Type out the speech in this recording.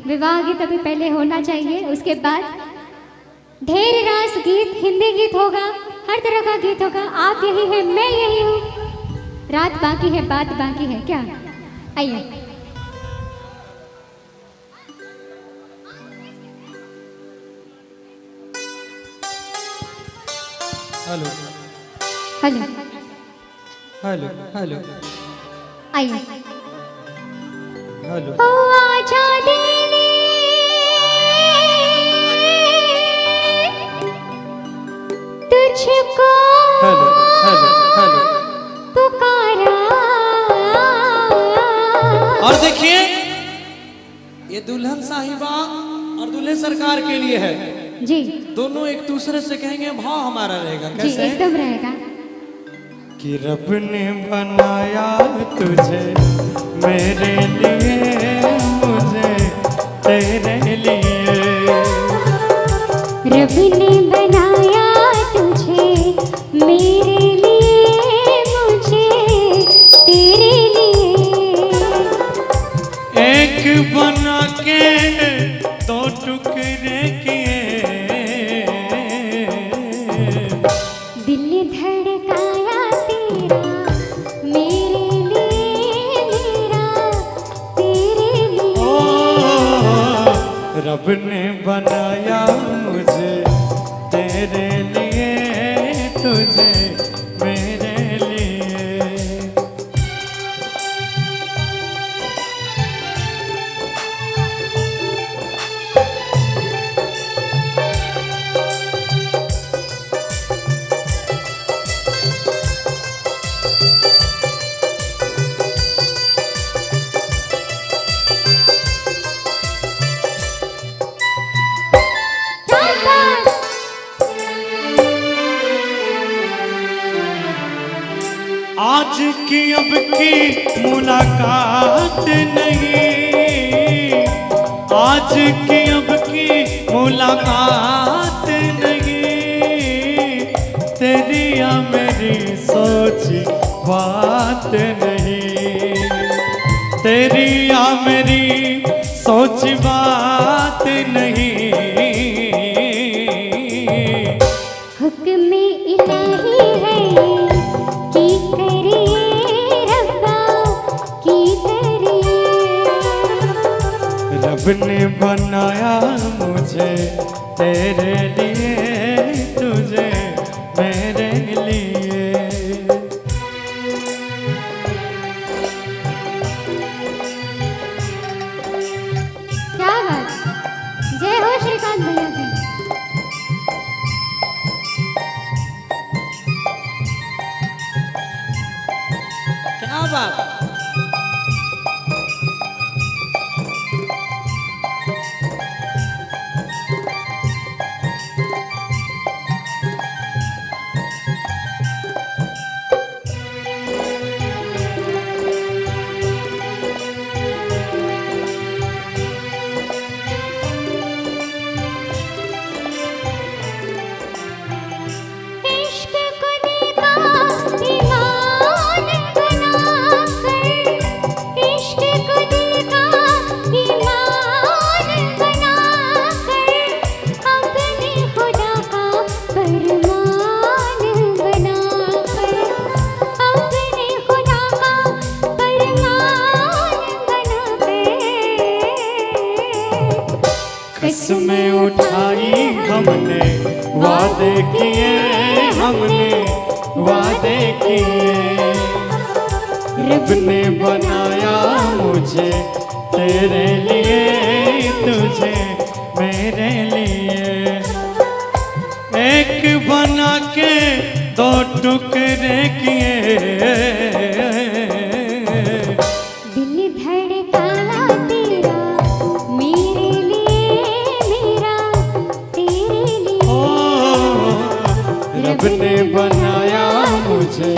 विवाह गीत अभी पहले होना चाहिए, उसके बाद ढेर रास गीत, हिंदी गीत होगा, हर तरह का गीत होगा। आप यही है, मैं यही हूँ, रात बाकी है, बात बाकी है। क्या आइए। हेलो हेलो हेलो हेलो आइए। हेलो ओ आजा दिले तुझको हेलो हेलो हेलो। पुकारा। और देखिए, ये दुल्हन साहिबा और दूल्हे सरकार के लिए है जी दोनों एक दूसरे से कहेंगे, भाव हमारा रहेगा जी कैसे? एकदम रहेगा। कि रब ने बनाया तुझे मेरे लिए, मुझे तेरे लिए। रब ने बनाया तुझे मेरे लिए, मुझे तेरे लिए। एक बना के दो टुकड़े किए, दिल धड़काया तेरा मेरे लिए, मेरा तेरे लिए। रब ने बनाया मुझे तेरे लिए, तुझे मेरे लिए। आज की अब की मुलाकात नहीं, आज की अब की मुलाकात नहीं, तेरी या मेरी सोची बात नहीं, तेरी या मेरी सोच बात नहीं। हुक्म इलाही है कि करिए रब्बा की करिए। रब ने बनाया मुझे तेरे लिए, तुझे मेरे लिए। क्या बात, जय हो श्रीकांत भैया की। क्या बात। इश्क को देखा ईमान बनाकर, इश्क को देखा ईमान बनाकर, अपने खुदा का फरमान बनाकर, अपने खुदा का फरमान बनाकर। कसमें उठाई हमने, वादे किए हमने, वादे किए। रब ने बनाया मुझे तेरे लिए, तुझे मेरे लिए। एक बना के दो टुकड़े किए, दिल धड़काया तेरा मेरे लिए, मेरा तेरे लिए। रब ने बनाया मुझे